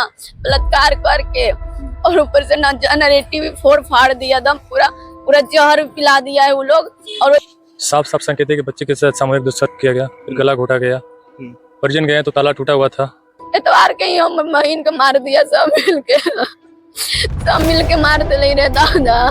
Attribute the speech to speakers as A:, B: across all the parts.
A: बलात्कार करके और ऊपर से जनरेटिव भी फोड़ फाड़ दिया, दम पूरा पूरा जहर पिला दिया है वो लोग। और
B: साफ साफ संकेत है कि बच्चे के साथ सामूहिक दुष्कर्म किया गया, फिर गला घोटा गया। परिजन गए तो ताला टूटा हुआ था।
A: एतवार के ही हम महीन के मार दिया, सब मिल के मार दे रहे दादा।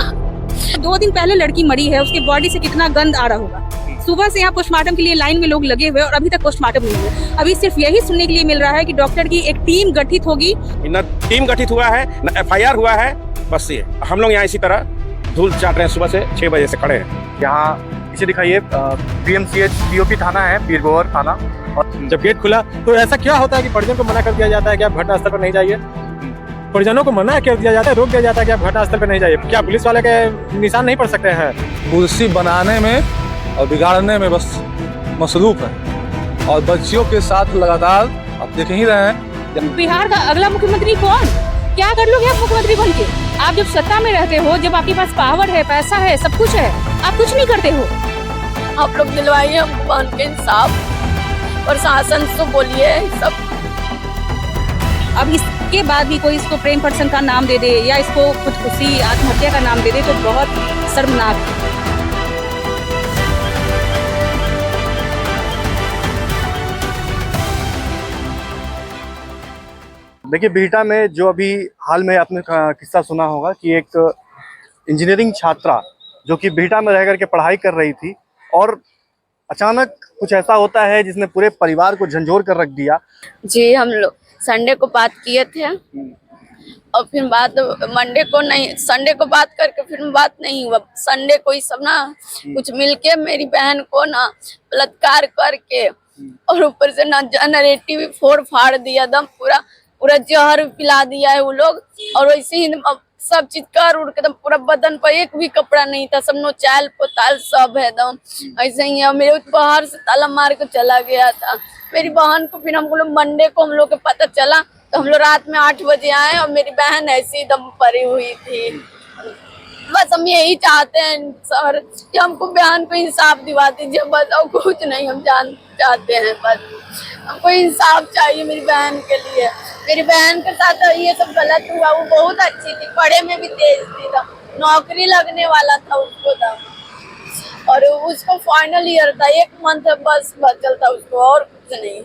C: 2 दिन पहले लड़की मरी है, उसके बॉडी से कितना गंद आ रहा होगा। सुबह से यहाँ पोस्टमार्टम के लिए लाइन में लोग लगे हुए और अभी तक पोस्टमार्टम नहीं हुआ। अभी सिर्फ यही सुनने के लिए मिल रहा है कि डॉक्टर की एक टीम गठित होगी।
D: न टीम गठित हुआ है, न FIR हुआ है। बस ये हम लोग यहाँ इसी तरह धूल चाट रहे हैं, सुबह से 6 बजे से खड़े हैं।
E: यहाँ पीछे दिखाइए PMCH TOP थाना है, पीरगोहर थाना।
F: और जब गेट खुला तो ऐसा क्या होता है कि परिजन को मना कर दिया जाता है कि आप घटनास्थल पर नहीं जाइए? परिजनों को मना कर दिया जाता है, रोक दिया जाता है कि आप घटनास्थल पर नहीं जाइए। क्या पुलिस वाले के निशान नहीं पड़ सकते हैं?
G: कुर्सी बनाने में और बिगाड़ने में बस मसरूफ है और बच्चियों के साथ लगातार आप देख ही रहे हैं।
C: बिहार का अगला मुख्यमंत्री कौन? क्या कर लोगे आप मुख्यमंत्री बन के? आप जब सत्ता में रहते हो, जब आपके पास पावर है, पैसा है, सब कुछ है, आप कुछ नहीं करते हो।
A: आप लोग दिलवाइए हमको बहन के इंसाफ, प्रशासन से बोलिए सब।
C: अब इसके बाद भी कोई इसको प्रेम पर्सन का नाम दे दे या इसको खुदकुशी आत्महत्या का नाम दे दे तो बहुत शर्मनाक है।
E: देखिए, बिहटा में जो अभी हाल में आपने किस्सा सुना होगा कि एक इंजीनियरिंग छात्रा जो कि बिहटा में रह करके पढ़ाई कर रही थी और अचानक कुछ ऐसा होता है जिसने पूरे परिवार को झंझोर कर रख दिया।
A: जी, हम लोग संडे को बात किए थे और फिर बात मंडे को नहीं, संडे को बात करके फिर बात नहीं हुआ। संडे को ही सब ना कुछ मिलके मेरी बहन को ना बलात्कार करके और ऊपर से ना जनरेटिव भी फोड़ फाड़ दिया, दम पूरा पूरा जहर पिला दिया है वो लोग। और वैसे ही सब चीज कर उड़ के पूरा बदन पर एक भी कपड़ा नहीं था, सब नोचाल पोताल सब है दम ऐसे ही है। मेरे बाहर से ताला मार के चला गया था मेरी बहन को। फिर हम लोग मंडे को हम लोग को पता चला तो हम लोग रात में 8 बजे आए और मेरी बहन ऐसी दम पड़ी हुई थी। बस हम यही चाहते हैं सर कि हमको बहन को इंसाफ दिवा दीजिए, बस और कुछ नहीं हम चाहते हैं। बस हमको इंसाफ चाहिए मेरी बहन के लिए। मेरी बहन के साथ ये सब गलत हुआ। वो बहुत अच्छी थी, पढ़े में भी तेज थी, नौकरी लगने वाला था उसको और उसको फाइनल ईयर था, 1 मंथ बस चलता उसको और कुछ नहीं।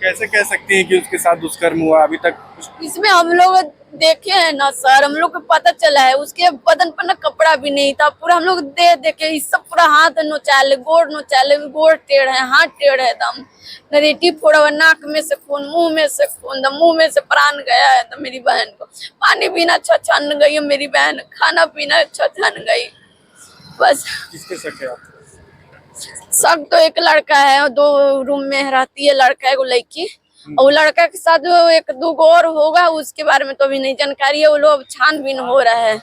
E: कैसे कह सकती हैं कि उसके साथ दुष्कर्म हुआ? अभी तक
A: इसमें हम लोग देखे हैं ना सर, हम लोग को पता चला है उसके बदन पर ना कपड़ा भी नहीं था। पूरा हम लोग देखे इस सब पूरा हाथ नोचाले, गोड़ टेढ़ है, हाथ टेढ़ है, दम नरेटिव फोड़ा हुआ, नाक में से खून, मुंह में से खून, दम मुंह में से प्राण गया है। तो मेरी बहन को पानी पीना छन गई है, मेरी बहन खाना पीना छन गई। बस
E: किसके शक है आपको?
A: सब तो एक लड़का है और 2 रूम में रहती है, लड़का है वो लड़की और वो लड़का के साथ जो 1-2 और होगा उसके बारे में तो अभी नहीं जानकारी है। वो लोग छानबीन हो रहा है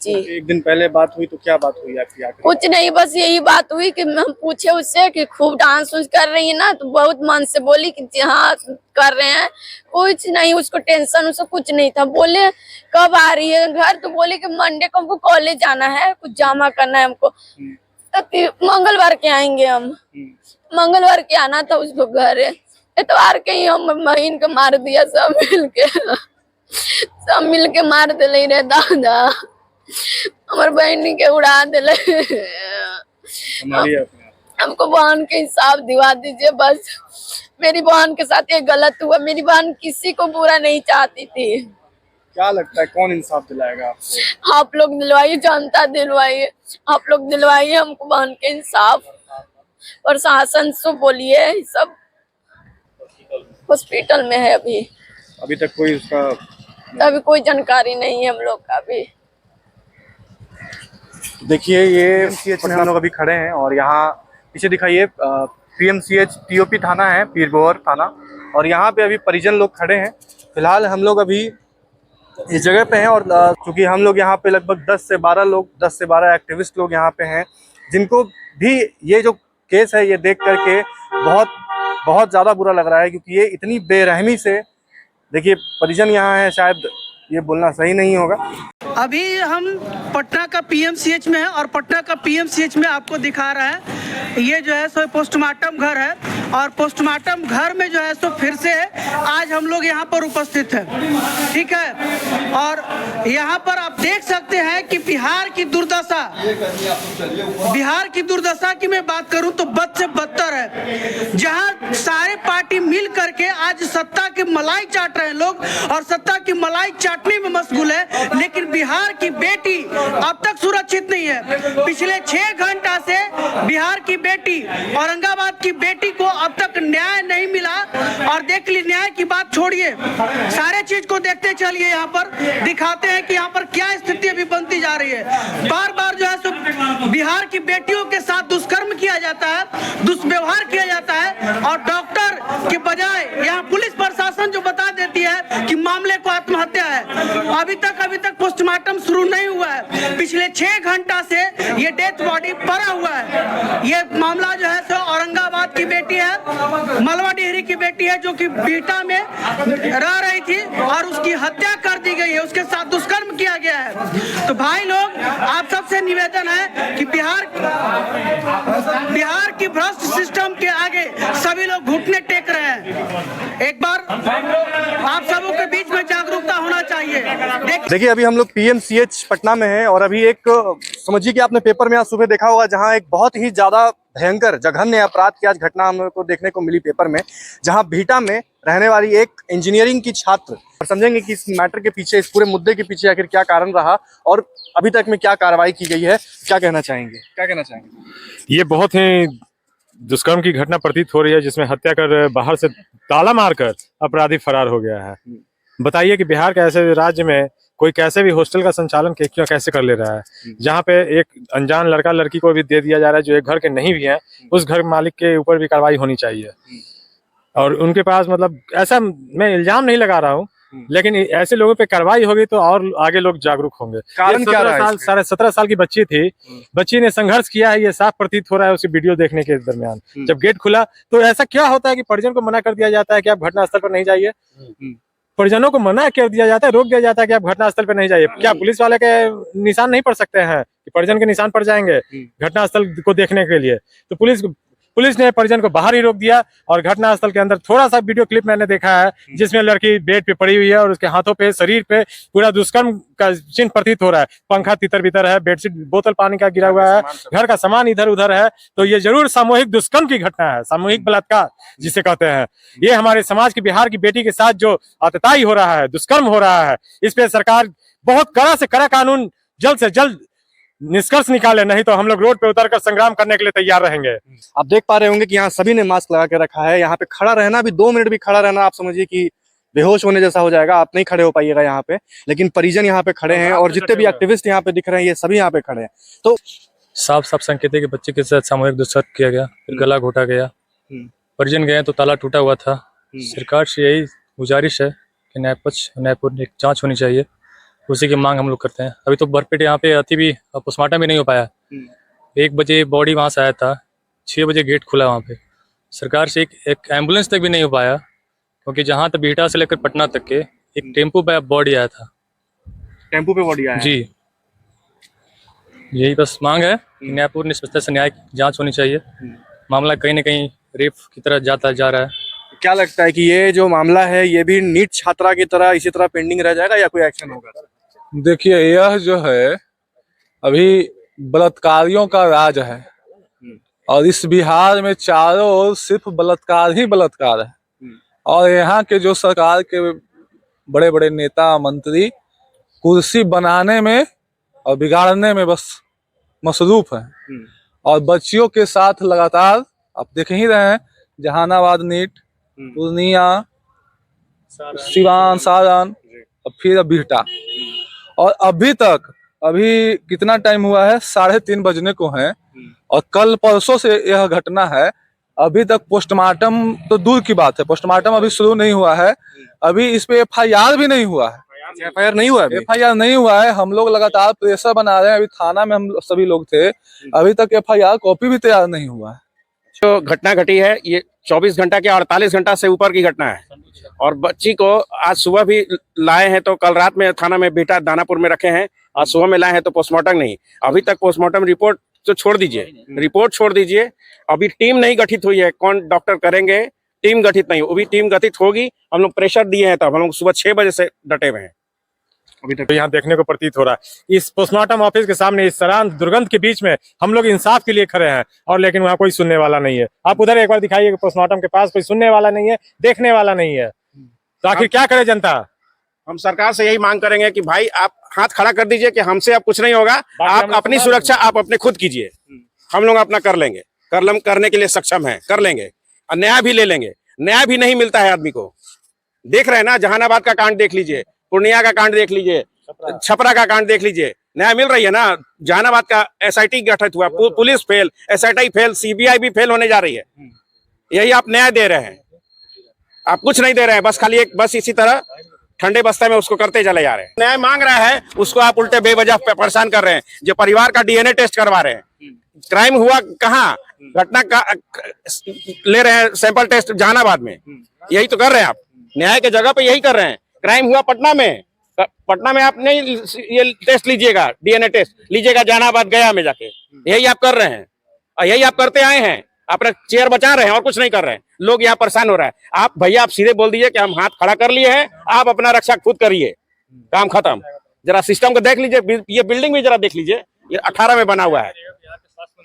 A: जी।
E: एक दिन पहले बात हुई तो क्या बात हुई आपकी?
A: कुछ नहीं, बस यही बात हुई कि हम पूछे उससे कि खूब डांस कर रही है ना, तो बहुत मन से बोली कि हाँ कर रहे हैं। कुछ नहीं, उसको टेंशन उसको कुछ नहीं था। बोले कब आ रही है घर? तो बोले कि मंडे को हमको कॉलेज जाना है, कुछ जमा करना है हमको, तो मंगलवार के आएंगे हम। मंगलवार के आना था उसको घर। एतवार के ही हम महीन के मार दिया, सब मिल के मार दे रहे दादा। हमारे बहनी के उड़ा दे। हमको बहन के इंसाफ दिवा दीजिए बस। मेरी बहन के साथ ये गलत हुआ। मेरी बहन किसी को बुरा नहीं चाहती थी।
E: क्या लगता है कौन इंसाफ दिलाएगा आपको?
A: आप लोग दिलवाइए, जनता दिलवाइए, आप लोग दिलवाइए हमको बहन के इंसाफ। प्रशासन से बोलिए, सब हॉस्पिटल में है अभी
E: तक कोई उसका
A: अभी कोई जानकारी नहीं है हम लोग का भी।
E: देखिए, ये PMCH में हम लोग अभी खड़े हैं और यहाँ पीछे दिखाइए PMCH TOP थाना है, पीरगोहर थाना। और यहाँ पे अभी परिजन लोग खड़े हैं। फिलहाल हम लोग अभी इस जगह पे हैं और चूँकि हम लोग यहाँ पे लगभग 10 से 12 एक्टिविस्ट लोग यहाँ पे हैं, जिनको भी ये जो केस है ये देख करके बहुत ज़्यादा बुरा लग रहा है, क्योंकि ये इतनी बेरहमी से, देखिए परिजन यहाँ है, शायद ये बोलना सही नहीं होगा।
H: अभी हम पटना का PMCH में है और पटना का PMCH में आपको दिखा रहा है, ये जो है सो पोस्टमार्टम घर है और पोस्टमार्टम घर में जो है सो फिर से आज हम लोग यहाँ पर उपस्थित हैं, ठीक है। और यहाँ पर आप देख सकते हैं कि बिहार की दुर्दशा की मैं बात करूं तो बद से बदतर है, जहां सारे पार्टी मिल करके आज सत्ता की मलाई चाट रहे हैं लोग और सत्ता की मलाई चाटने में मशगूल है, लेकिन बिहार की बेटी अब तक सुरक्षित नहीं है। पिछले 6 घंटा से बिहार की बेटी, औरंगाबाद की बेटी को अब तक न्याय नहीं मिला। और देख ली, न्याय की बात छोड़िए, सारे चीज को देखते चलिए, यहाँ पर दिखाते हैं कि यहाँ पर क्या स्थिति अभी बनती जा रही है। बार बार जो है सो बिहार की बेटियों के साथ दुष्कर्म किया जाता है, दुष्व्यवहार किया जाता है और डॉक्टर के बजाय यहाँ पुलिस प्रशासन जो बता देती है कि मामले को आत्महत्या है। अभी तक पोस्टमार्टम शुरू नहीं हुआ है। पिछले 6 घंटा से ये डेथ बॉडी पड़ा हुआ है। ये मामला जो है सो औरंगाबाद की बेटी है, मलवा डिहरी की बेटी है, जो कि बीटा में रह रही थी और उसकी हत्या कर दी गई है, उसके साथ दुष्कर्म किया गया है। तो भाई लोग, आप सबसे निवेदन है कि बिहार की भ्रष्ट सिस्टम के आगे सभी लोग घुटने टेक रहे हैं। एक बार आप सबों के बीच में जागरूकता होना चाहिए।
E: देखिए, अभी हम लोग पीएमसीएच पटना में हैं और अभी एक समझिए कि आपने पेपर में आज सुबह देखा होगा, जहां एक बहुत ही ज्यादा भयंकर जघन्य अपराध की आज घटना हम लोग को देखने को मिली पेपर में, जहां बीटा में रहने वाली एक इंजीनियरिंग की छात्र, और समझेंगे कि इस मैटर के पीछे, इस पूरे मुद्दे के पीछे आखिर क्या कारण रहा और अभी तक में क्या कार्रवाई की गई है। क्या कहना चाहेंगे?
F: ये बहुत ही दुष्कर्म की घटना प्रतीत हो रही है, जिसमें हत्या कर बाहर से ताला मारकर अपराधी फरार हो गया है। बताइए कि बिहार के ऐसे राज्य में कोई कैसे भी हॉस्टल का संचालन कैसे कर ले रहा है, जहाँ पे एक अनजान लड़का लड़की को भी दे दिया जा रहा है जो एक घर के नहीं भी हैं। उस घर मालिक के ऊपर भी कार्रवाई होनी चाहिए। और उनके पास, मतलब, ऐसा मैं इल्जाम नहीं लगा रहा हूँ, लेकिन ऐसे लोगों पे कार्रवाई होगी तो और आगे लोग जागरूक होंगे।
E: कारण क्या रहा है?
F: 17 साल की बच्ची थी, बच्ची ने संघर्ष किया है, ये साफ प्रतीत हो रहा है उसकी वीडियो देखने के दरमियान। जब गेट खुला तो ऐसा क्या होता है कि परिजन को मना कर दिया जाता है कि आप घटनास्थल पर नहीं जाइए। परिजनों को मना कर दिया जाता है, रोक दिया जाता है कि आप घटनास्थल पर नहीं जाइए। क्या पुलिस वाले के निशान नहीं पड़ सकते हैं कि परिजन के निशान पड़ जाएंगे घटनास्थल को देखने के लिए? तो पुलिस ने परिजन को बाहर ही रोक दिया। और घटनास्थल के अंदर थोड़ा सा वीडियो क्लिप मैंने देखा है, जिसमें लड़की बेड पे पड़ी हुई है और उसके हाथों पे, शरीर पे पूरा दुष्कर्म का चिन्ह प्रतीत हो रहा है। पंखा तितर बितर है, बेडशीट, बोतल पानी का गिरा हुआ है, घर का सामान इधर उधर है। तो ये जरूर सामूहिक दुष्कर्म की घटना है, सामूहिक बलात्कार जिसे कहते हैं। ये हमारे समाज की, बिहार की बेटी के साथ जो अत्याचार हो रहा है, दुष्कर्म हो रहा है, इस पे सरकार बहुत कड़ा से कड़ा कानून जल्द से जल्द निष्कर्ष निकाले, नहीं तो हम लोग रोड पे उतरकर संग्राम करने के लिए तैयार रहेंगे।
E: आप देख पा रहे होंगे कि यहाँ सभी ने मास्क लगा के रखा है। यहाँ पे खड़ा रहना भी, 2 मिनट भी खड़ा रहना, आप समझिए कि बेहोश होने जैसा हो जाएगा। आप नहीं खड़े हो पाइएगा यहाँ पे, लेकिन परिजन यहाँ पे खड़े हैं और जितने भी एक्टिविस्ट यहाँ पे दिख रहे हैं, ये सभी यहाँ पे खड़े हैं। तो
B: साफ साफ संकेत है कि बच्चे के साथ सामूहिक दुष्कर्म किया गया, फिर गला घोटा गया। परिजन गए तो ताला टूटा हुआ था। सरकार से यही गुजारिश है कि न्यायपूर्ण एक जांच होनी चाहिए, उसी की मांग हम लोग करते हैं। अभी तो बरपेट यहाँ पे अति भी पोस्टमार्टम भी नहीं हो पाया। 1 बजे बॉडी वहाँ से आया था, 6 बजे गेट खुला वहाँ पे। सरकार से एक एम्बुलेंस तक भी नहीं हो पाया, क्योंकि जहाँ तक बीटा से लेकर पटना तक के एक टेम्पो पे बॉडी आया था।
E: टेम्पो पे बॉडी आया
B: जी, यही बस मांग है कि न्यायपूर्ण निष्पक्षता से न्याय जांच होनी चाहिए। मामला कहीं ना कहीं रेप की तरह जा रहा है।
E: क्या लगता है कि ये जो मामला है, ये भी नीट छात्रा की तरह इसी तरह पेंडिंग रह जाएगा या कोई एक्शन होगा?
G: देखिए, यह जो है अभी बलात्कारियों का राज है और इस बिहार में चारों ओर सिर्फ बलात्कार ही बलात्कार है। और यहाँ के जो सरकार के बड़े बड़े नेता मंत्री कुर्सी बनाने में और बिगाड़ने में बस मसरूफ हैं। और बच्चियों के साथ लगातार आप देख ही रहे हैं, जहानाबाद नीट, पूर्णिया, सिवान, सारण और फिर बिहटा। और अभी कितना टाइम हुआ है? 3:30 बजने को है और कल परसों से यह घटना है। अभी तक पोस्टमार्टम तो दूर की बात है, पोस्टमार्टम अभी शुरू नहीं हुआ है। अभी इस पे FIR भी नहीं हुआ है।
E: FIR नहीं हुआ है?
G: FIR नहीं हुआ है। हम लोग लगातार प्रेशर बना रहे हैं। अभी थाना में हम सभी लोग थे, अभी तक FIR कॉपी भी तैयार नहीं हुआ है।
D: जो घटना घटी है, ये 24 घंटा के 48 घंटा से ऊपर की घटना है। और बच्ची को आज सुबह भी लाए हैं, तो कल रात में थाना में बेटा दानापुर में रखे हैं, आज सुबह में लाए हैं, तो पोस्टमार्टम नहीं। अभी तक पोस्टमार्टम रिपोर्ट तो छोड़ दीजिए, रिपोर्ट छोड़ दीजिए। अभी टीम नहीं गठित हुई है, कौन डॉक्टर करेंगे, टीम गठित नहीं, अभी टीम गठित होगी। हम लोग प्रेशर दिए हैं, तब हम लोग सुबह 6 बजे से डटे हुए हैं।
F: अभी तक यहाँ देखने को प्रतीत हो रहा है इस पोस्टमार्टम ऑफिस के सामने, इस सरान दुर्गंध के बीच में हम लोग इंसाफ के लिए खड़े हैं, और लेकिन वहाँ कोई सुनने वाला नहीं है। आप उधर एक बार दिखाइए कि पोस्टमार्टम के पास कोई सुनने वाला नहीं है, देखने वाला नहीं है। तो आखिर क्या करे जनता?
D: हम सरकार से यही मांग करेंगे कि भाई आप हाथ खड़ा कर दीजिए कि हमसे अब कुछ नहीं होगा, आप अपनी सुरक्षा आप अपने खुद कीजिए, हम लोग अपना कर लेंगे, करने के लिए सक्षम है, कर लेंगे, और न्याय भी ले लेंगे। न्याय भी नहीं मिलता है आदमी को, देख रहे हैं ना, जहानाबाद का कांड देख लीजिए, पूर्णिया का कांड देख लीजिए, छपरा का कांड देख लीजिए, न्याय मिल रही है ना। जहानाबाद का SIT गठित हुआ, police fail, SIT fail, CBI भी फेल होने जा रही है। यही आप न्याय दे रहे हैं, आप कुछ नहीं दे रहे हैं, बस खाली बस इसी तरह ठंडे बस्ते में उसको करते चले जा रहे हैं। न्याय मांग रहा है, उसको आप उल्टे बेवजह परेशान कर रहे हैं। जो परिवार का DNA टेस्ट करवा रहे हैं, क्राइम हुआ कहाँ, घटना का ले रहे हैं सैंपल टेस्ट जहानाबाद में, यही तो कर रहे हैं आप। न्याय के जगह पे यही कर रहे हैं। क्राइम हुआ पटना में आप नहीं ये टेस्ट लीजिएगा, DNA टेस्ट लीजिएगा जहानाबाद गया में जाके, यही आप कर रहे हैं और यही आप करते आए हैं। अपना चेयर बचा रहे हैं और कुछ नहीं कर रहे हैं। लोग यहाँ परेशान हो रहा है। आप भैया आप सीधे बोल दीजिए कि हम हाथ खड़ा कर लिए हैं, आप अपना रक्षा खुद करिए, काम खत्म। जरा सिस्टम को देख लीजिए, ये बिल्डिंग भी जरा देख लीजिए, ये 18 में बना हुआ है,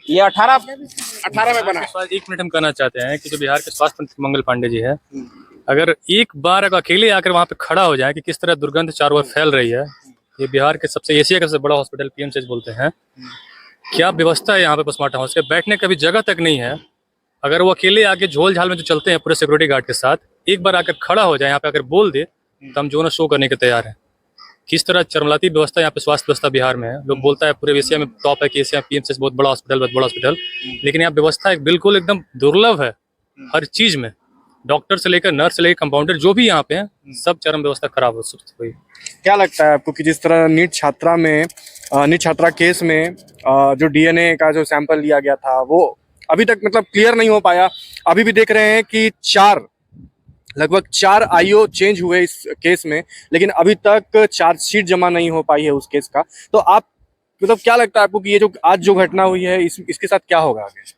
D: ये 18 में बना है।
B: 1 मिनट हम कहना चाहते हैं कि जो बिहार के स्वास्थ्य मंत्री मंगल पांडे जी है, अगर एक बार अकेले आकर वहाँ पे खड़ा हो जाए कि किस तरह दुर्गंध चारों ओर फैल रही है। ये बिहार के एशिया का सबसे बड़ा हॉस्पिटल PMCH बोलते हैं। क्या व्यवस्था है यहाँ पे पोस्टमार्टम हाउस के, बैठने का भी जगह तक नहीं है। अगर वो अकेले आके झोल झाल में जो चलते हैं पूरे सिक्योरिटी गार्ड के साथ, एक बार आकर खड़ा हो जाए यहाँ पे, अगर बोल दे तो हम जो ना शो करने के तैयार हैं। किस तरह चरमलाती व्यवस्था यहाँ पे स्वास्थ्य व्यवस्था बिहार में है। लोग बोलता है पूरे एशिया में टॉप है कि एशिया PMCH बहुत बड़ा हॉस्पिटल, लेकिन यहाँ व्यवस्था बिल्कुल एकदम दुर्लभ है। हर चीज में डॉक्टर से लेकर नर्स से लेकर कंपाउंडर जो भी यहाँ पे हैं, सब चरम व्यवस्था खराब हो हुई।
E: क्या लगता है आपको कि जिस तरह नीट छात्रा केस में जो DNA का जो सैंपल लिया गया था वो अभी तक मतलब क्लियर नहीं हो पाया। अभी भी देख रहे हैं कि लगभग 4 IO चेंज हुए इस केस में, लेकिन अभी तक चार्जशीट जमा नहीं हो पाई है उस केस का। तो आप मतलब क्या लगता है आपको कि ये जो आज जो घटना हुई है इसके साथ क्या होगा आगे?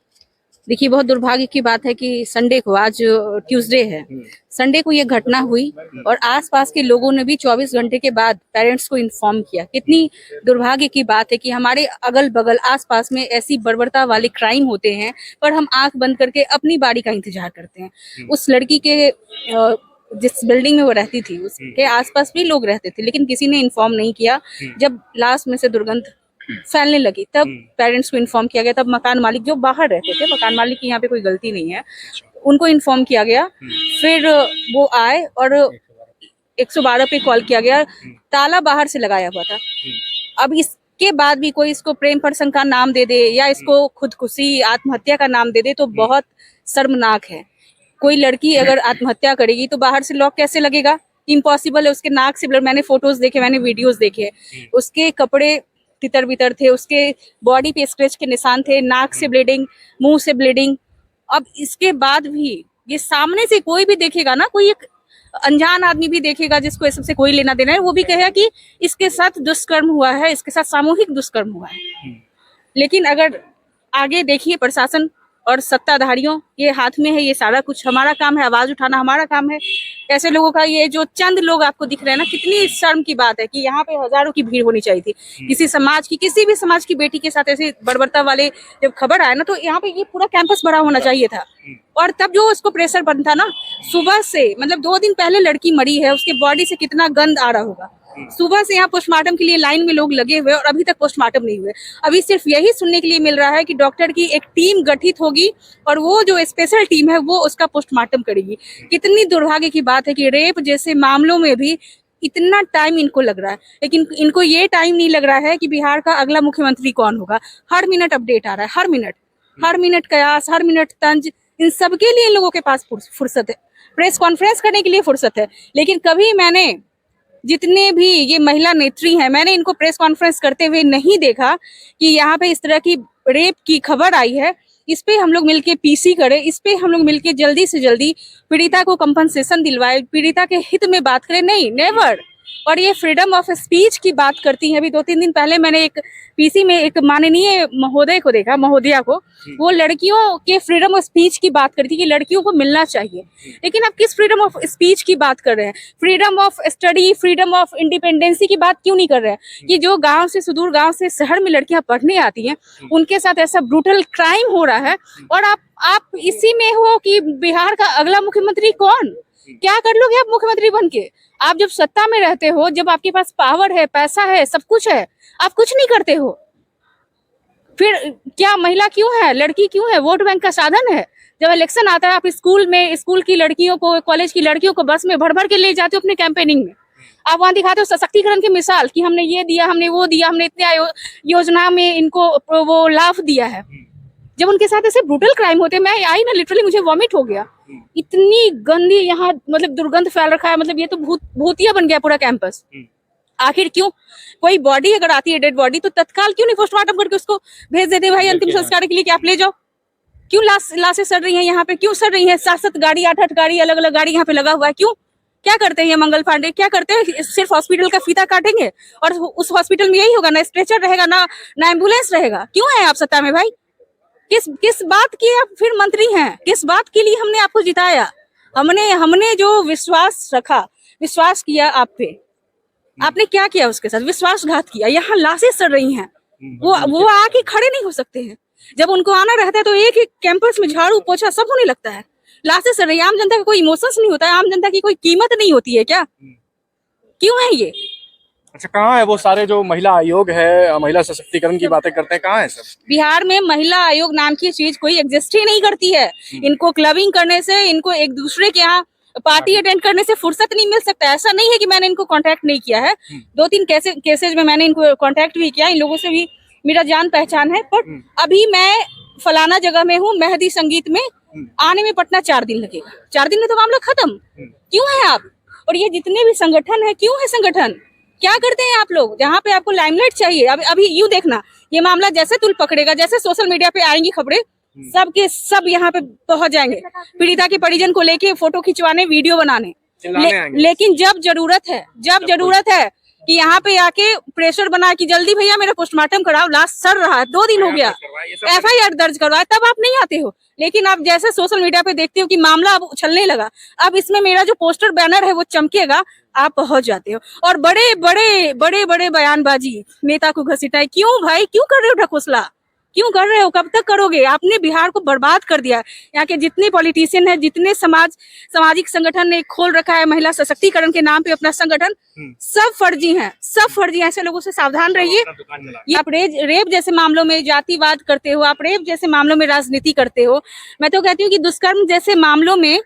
C: देखिए, बहुत दुर्भाग्य की बात है कि संडे को, आज ट्यूसडे है, संडे को ये घटना हुई और आसपास के लोगों ने भी 24 घंटे के बाद पेरेंट्स को इन्फॉर्म किया। कितनी दुर्भाग्य की बात है कि हमारे अगल बगल आसपास में ऐसी बर्बरता वाले क्राइम होते हैं, पर हम आंख बंद करके अपनी बारी का इंतजार करते हैं। उस लड़की के जिस बिल्डिंग में वो रहती थी उसके आसपास भी लोग रहते थे, लेकिन किसी ने इन्फॉर्म नहीं किया। जब लास्ट में से दुर्गंध फैलने लगी तब पेरेंट्स को इन्फॉर्म किया गया। तब मकान मालिक जो बाहर रहते थे, मकान मालिक की यहाँ पे कोई गलती नहीं है, उनको इन्फॉर्म किया गया। फिर वो आए और 112 पे कॉल किया गया। ताला बाहर से लगाया हुआ था। अब इसके बाद भी कोई इसको प्रेम प्रसंग का नाम दे दे या इसको खुदकुशी आत्महत्या का नाम दे दे तो बहुत शर्मनाक है। कोई लड़की अगर आत्महत्या करेगी तो बाहर से लॉक कैसे लगेगा? इम्पॉसिबल है। उसके नाक से ब्लड, मैंने फोटोज देखे, मैंने वीडियोज देखे, उसके कपड़े तितर बितर थे, उसके बॉडी पे स्क्रैच के निशान थे, नाक से ब्लीडिंग, मुंह से ब्लीडिंग। अब इसके बाद भी ये सामने से कोई भी देखेगा ना, कोई एक अनजान आदमी भी देखेगा जिसको इस सबसे कोई लेना देना है, वो भी कहेगा कि इसके साथ दुष्कर्म हुआ है, इसके साथ सामूहिक दुष्कर्म हुआ है। लेकिन अगर आगे देखिए, प्रशासन और सत्ताधारियों के हाथ में है ये सारा कुछ। हमारा काम है आवाज उठाना, हमारा काम है ऐसे लोगों का। ये जो चंद लोग आपको दिख रहे हैं ना, कितनी शर्म की बात है कि यहाँ पे हजारों की भीड़ होनी चाहिए थी। किसी भी समाज की बेटी के साथ ऐसे बर्बरता वाले जब खबर आया ना, तो यहाँ पे ये पूरा कैंपस भरा होना चाहिए था। और तब जो उसको प्रेशर बनता ना, सुबह से मतलब 2 दिन पहले लड़की मरी है, उसके बॉडी से कितना गंद आ रहा होगा। सुबह से यहाँ पोस्टमार्टम के लिए लाइन में लोग लगे हुए और अभी तक पोस्टमार्टम नहीं हुए। अभी सिर्फ यही सुनने के लिए मिल रहा है कि डॉक्टर की एक टीम गठित होगी और वो जो स्पेशल टीम है वो उसका पोस्टमार्टम करेगी। कितनी दुर्भाग्य की बात है कि रेप जैसे मामलों में भी इतना टाइम इनको लग रहा है, लेकिन इनको ये टाइम नहीं लग रहा है कि बिहार का अगला मुख्यमंत्री कौन होगा। हर मिनट अपडेट आ रहा है, हर मिनट कयास, हर मिनट तंज। इन सबके लिए लोगों के पास फुर्सत है, प्रेस कॉन्फ्रेंस करने के लिए फुर्सत है। लेकिन कभी मैंने जितने भी ये महिला नेत्री हैं, मैंने इनको प्रेस कॉन्फ्रेंस करते हुए नहीं देखा कि यहाँ पे इस तरह की रेप की खबर आई है, इस पे हम लोग मिलके PC करें, इस पे हम लोग मिलके जल्दी से जल्दी पीड़िता को कंपनसेशन दिलवाए, पीड़िता के हित में बात करें। नहीं, नेवर। और ये फ्रीडम ऑफ स्पीच की बात करती हैं। अभी 2-3 दिन पहले मैंने एक पीसी में एक माननीय महोदय को देखा, महोदया को, वो लड़कियों के फ्रीडम ऑफ स्पीच की बात करती कि लड़कियों को मिलना चाहिए। लेकिन आप किस फ्रीडम ऑफ स्पीच की बात कर रहे हैं? Freedom of study, freedom of independency की बात क्यों नहीं कर रहे हैं? कि जो गांव से, सुदूर गांव से शहर में लड़कियां पढ़ने आती हैं, उनके साथ ऐसा ब्रूटल क्राइम हो रहा है, और आप इसी में हो कि बिहार का अगला मुख्यमंत्री कौन? क्या कर लोगे आप मुख्यमंत्री बन के? आप जब सत्ता में रहते हो, जब आपके पास पावर है, पैसा है, सब कुछ है, आप कुछ नहीं करते हो। फिर क्या महिला क्यों है, लड़की क्यों है? वोट बैंक का साधन है। जब इलेक्शन आता है, आप स्कूल में, स्कूल की लड़कियों को, कॉलेज की लड़कियों को बस में भर भर के ले जाते हो अपने कैंपेनिंग में। आप वहां दिखाते हो सशक्तिकरण की मिसाल कि हमने ये दिया, हमने वो दिया, हमने इतने योजना में इनको वो लाभ दिया है। जब उनके साथ ऐसे ब्रूटल क्राइम होते हैं, मैं आई ना, लिटरली मुझे वॉमिट हो गया। इतनी गंदी यहाँ मतलब दुर्गंध फैल रखा है, मतलब ये तो भूतिया बन गया पूरा कैंपस। आखिर क्यों? कोई बॉडी अगर आती है, डेड बॉडी, तो तत्काल क्यों नहीं पोस्टमार्टम करके उसको भेज देते भाई अंतिम संस्कार के लिए कि आप ले जाओ? क्यों लाशें सड़ रही हैं यहाँ पे? क्यों सड़ रही हैं? 7-7 गाड़ी, 8-8 गाड़ी, अलग अलग गाड़ी यहाँ पे लगा हुआ है। क्यों? क्या करते हैं ये मंगल पांडे? क्या करते हैं? सिर्फ हॉस्पिटल का फीता काटेंगे, और उस हॉस्पिटल में यही होगा, ना स्ट्रेचर रहेगा, ना एम्बुलेंस रहेगा। क्यों है आप सत्ता में भाई? किस बात की आप फिर मंत्री हैं? किस बात के लिए हमने आपको जिताया? हमने जो विश्वास रखा, विश्वास किया आप पे, आपने क्या किया उसके साथ? विश्वासघात किया। यहाँ लाशें सड़ रही हैं, वो आके खड़े नहीं हो सकते हैं। जब उनको आना रहता है तो एक एक कैंपस में झाड़ू पोछा सब होने लगता है। लाशें सड़ रही है। आम जनता का कोई इमोशंस नहीं होता है? आम जनता की कोई कीमत नहीं होती है क्या? क्यों है ये?
E: अच्छा, कहाँ है वो सारे जो महिला आयोग है, महिला सशक्तिकरण की बातें करते हैं, कहाँ है सब?
C: बिहार में महिला आयोग नाम की चीज कोई एग्जिस्ट ही नहीं करती है। इनको क्लबिंग करने से, इनको एक दूसरे के यहाँ पार्टी अटेंड करने से फुर्सत नहीं मिल सकता। ऐसा नहीं है कि मैंने इनको कांटेक्ट नहीं किया है। 2-3 केसेज में मैंने इनको कांटेक्ट भी किया। इन लोगों से भी मेरा जान पहचान है। पर अभी मैं फलाना जगह में हूँ, मेहंदी संगीत में, आने में पटना 4 दिन लगेगा। 4 दिन में तो मामला खत्म। क्यों है आप? और ये जितने भी संगठन है, क्यों है संगठन? क्या करते हैं आप लोग? जहाँ पे आपको लाइमलाइट चाहिए, अभी यूं देखना, ये मामला जैसे तुल पकड़ेगा, जैसे सोशल मीडिया पे आएंगी खबरें, सब के सब यहाँ पे पहुंच जाएंगे, पीड़िता के परिजन को लेके फोटो खिंचवाने, वीडियो बनाने। लेकिन जब जरूरत है कि यहाँ पे आके प्रेशर बना कि जल्दी भैया मेरा पोस्टमार्टम कराओ, लाश सड़ रहा है, 2 दिन हो गया, FIR दर्ज करवाए, तब आप नहीं आते हो। लेकिन आप जैसे सोशल मीडिया पे देखते हो कि मामला अब उछलने लगा, अब इसमें मेरा जो पोस्टर बैनर है वो चमकेगा, आप पहुंच जाते हो। और बड़े बयानबाजी, नेता को घसीटाए। क्यों भाई? क्यों कर रहे हो ढकोसला? क्यों कर रहे हो? कब तक करोगे? आपने बिहार को बर्बाद कर दिया। यहाँ के जितने पॉलिटिशियन हैं, जितने सामाजिक संगठन ने खोल रखा है महिला सशक्तिकरण के नाम पे अपना संगठन, सब फर्जी हैं, सब फर्जी हैं। ऐसे लोगों से सावधान रहिए। आप रेप जैसे मामलों में जातिवाद करते हो, आप रेप जैसे मामलों में राजनीति करते हो। मैं तो कहती हूँ कि दुष्कर्म जैसे मामलों में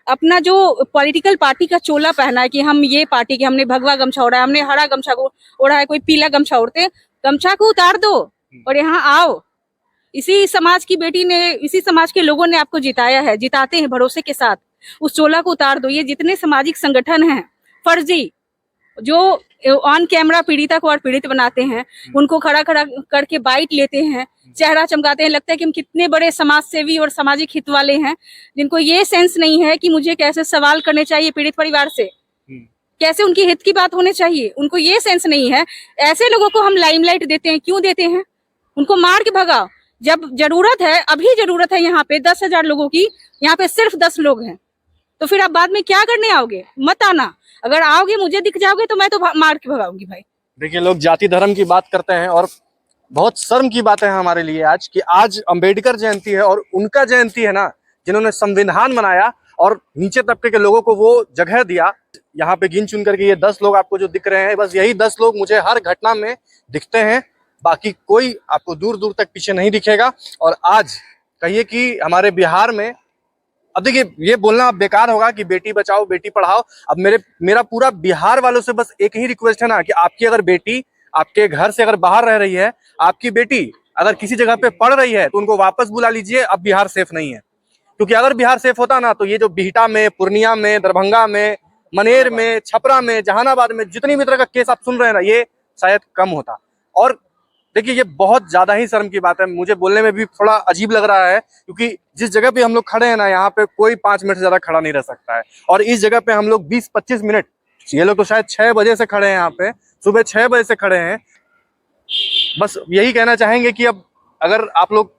C: अपना जो पॉलिटिकल पार्टी का चोला पहना है कि हम ये पार्टी के, हमने भगवा गमछा ओढ़ा है, हमने हरा गमछा ओढ़ा है, कोई पीला गमछा ओढ़ते, गमछा को उतार दो और यहाँ आओ। इसी समाज की बेटी ने, इसी समाज के लोगों ने आपको जिताया है, जिताते हैं भरोसे के साथ। उस चोला को उतार दो। ये जितने सामाजिक संगठन हैं फर्जी, जो ऑन कैमरा पीड़िता को और पीड़ित बनाते हैं, उनको खड़ा करके बाइट लेते हैं, चेहरा चमकाते हैं, लगता है कि हम कितने बड़े समाज सेवी और सामाजिक हित वाले हैं, जिनको ये सेंस नहीं है कि मुझे कैसे सवाल करने चाहिए पीड़ित परिवार से, कैसे उनकी हित की बात होनी चाहिए। उनको ये सेंस नहीं है। ऐसे लोगों को हम लाइमलाइट देते हैं। क्यों देते हैं? उनको मार के भगाओ। जब जरूरत है, अभी जरूरत है यहाँ पे 10,000 लोगों की, यहाँ पे सिर्फ 10 लोग हैं, तो फिर आप बाद में क्या करने आओगे? मत आना। अगर आओगे, मुझे दिख जाओगे, तो मैं तो मार के भगाऊंगी भाई।
E: देखिए, लोग जाति धर्म की बात करते हैं और बहुत शर्म की बात है हमारे लिए आज कि आज अंबेडकर जयंती है और उनका जयंती है ना, जिन्होंने संविधान बनाया और नीचे तबके के लोगों को वो जगह दिया। यहाँ पे गिन चुन करके ये 10 लोग आपको जो दिख रहे हैं, बस यही 10 लोग मुझे हर घटना में दिखते हैं। बाकी कोई आपको दूर दूर तक पीछे नहीं दिखेगा। और आज कहिए कि हमारे बिहार में, अब देखिए, ये बोलना अब बेकार होगा कि बेटी बचाओ बेटी पढ़ाओ। अब मेरा पूरा बिहार वालों से बस एक ही रिक्वेस्ट है ना कि आपकी अगर बेटी आपके घर से अगर बाहर रह रही है, आपकी बेटी अगर किसी जगह पे पढ़ रही है, तो उनको वापस बुला लीजिए। अब बिहार सेफ नहीं है, क्योंकि अगर बिहार सेफ होता ना, तो ये जो बिहटा में, पूर्णिया में, दरभंगा में, मनेर में, छपरा में, जहानाबाद में जितनी भी तरह का केस आप सुन रहे हैं ना, ये शायद कम होता। और देखिए, ये बहुत ज्यादा ही शर्म की बात है। मुझे बोलने में भी थोड़ा अजीब लग रहा है, क्योंकि जिस जगह पे हम लोग खड़े हैं ना, यहाँ पे कोई 5 मिनट से ज्यादा खड़ा नहीं रह सकता है। और इस जगह पे हम लोग 20-25 मिनट ये लोग तो शायद 6 बजे से खड़े हैं यहाँ पे, सुबह 6 बजे से खड़े हैं। बस यही कहना चाहेंगे कि अब अगर आप लोग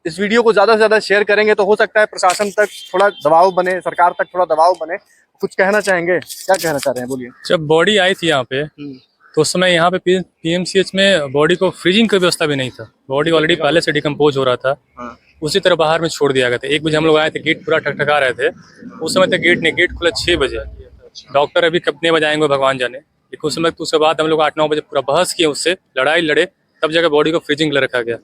E: इस वीडियो को ज्यादा से ज्यादा शेयर करेंगे तो हो सकता है प्रशासन तक थोड़ा दबाव बने, सरकार तक थोड़ा दबाव बने। कुछ कहना चाहेंगे, क्या कहना चाह रहे हैं, बोलिए।
B: जब बॉडी आई थी यहाँ पे तो उस समय यहाँ पे पीएमसीएच में बॉडी को फ्रीजिंग की व्यवस्था भी नहीं था। बॉडी ऑलरेडी पहले से डिकम्पोज हो रहा था, उसी तरह बाहर में छोड़ दिया गया था। 1 बजे हम लोग आए थे, गेट पूरा ठकठका रहे थे। उस समय तक गेट खुला 6 बजे। डॉक्टर अभी कितने बजे आएंगे भगवान जाने। लेकिन उस समय तो उसके बाद हम लोग 8-9 बजे पूरा बहस किए, उससे लड़ाई लड़े, तब जाकर बॉडी को फ्रीजिंग के लिए रखा गया।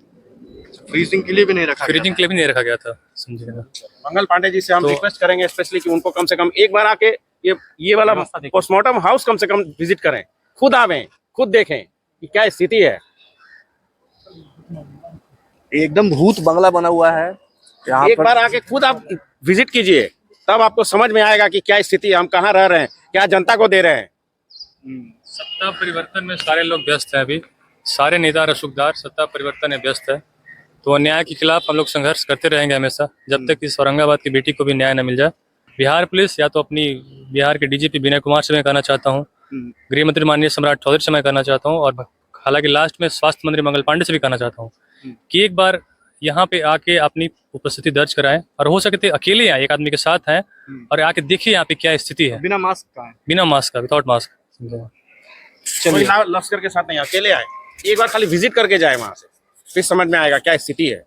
E: फ्रीजिंग के लिए भी नहीं रखा,
B: फ्रीजिंग के लिए भी नहीं रखा गया था, समझिएगा।
D: मंगल पांडे जी से हम रिक्वेस्ट करेंगे स्पेशली कि उनको कम से कम एक बार आके ये वाला पोस्टमार्टम हाउस कम से कम विजिट करें, खुद आवें, खुद देखें कि क्या स्थिति है।
E: एकदम भूत बंगला बना हुआ है यहाँ
D: एक
E: पर।
D: बार आके खुद आप विजिट कीजिए, तब आपको समझ में आएगा कि क्या स्थिति है, हम कहाँ रह रहे हैं, क्या जनता को दे रहे हैं।
B: सत्ता परिवर्तन में सारे लोग व्यस्त हैं। अभी सारे नेता रसूखदार सत्ता परिवर्तन में व्यस्त है, तो अन्याय के खिलाफ हम लोग संघर्ष करते रहेंगे हमेशा, जब तक इस औरंगाबाद की बेटी को भी न्याय न मिल जाए। बिहार पुलिस या तो अपनी बिहार के डीजीपी विनय कुमार से मैं कहना चाहता हूँ, गृह मंत्री माननीय सम्राट चौधरी से मैं कहना चाहता हूँ, और हालांकि लास्ट में स्वास्थ्य मंत्री मंगल पांडे से भी कहना चाहता हूँ कि एक बार यहाँ पे आके अपनी उपस्थिति दर्ज कराएं, और हो सके तो अकेले आए, एक आदमी के साथ हैं, और आके देखिए यहाँ पे क्या स्थिति है।
E: बिना मास्क का है,
B: बिना मास्क का, विदाउट मास्क।
D: कोई लश्कर के साथ नहीं, अकेले आए, एक बार खाली विजिट करके जाए वहां से, फिर समझ में आएगा क्या स्थिति है।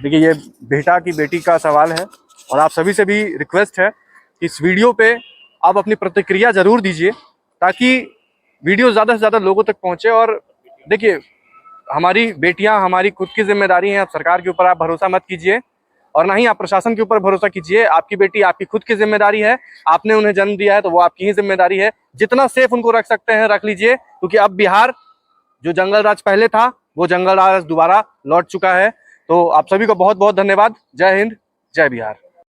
E: देखिए ये बेटा की बेटी का सवाल है, और आप सभी से भी रिक्वेस्ट है कि इस वीडियो पे आप अपनी प्रतिक्रिया जरूर दीजिए, ताकि वीडियो ज़्यादा से ज़्यादा लोगों तक पहुंचे। और देखिए, हमारी बेटियां हमारी खुद की जिम्मेदारी है। आप सरकार के ऊपर आप भरोसा मत कीजिए, और ना ही आप प्रशासन के ऊपर भरोसा कीजिए। आपकी बेटी आपकी खुद की जिम्मेदारी है, आपने उन्हें जन्म दिया है तो वो आपकी ही जिम्मेदारी है। जितना सेफ उनको रख सकते हैं रख लीजिए, क्योंकि अब बिहार जो जंगल राज पहले था वो जंगल राज दोबारा लौट चुका है। तो आप सभी को बहुत बहुत धन्यवाद। जय हिंद, जय बिहार।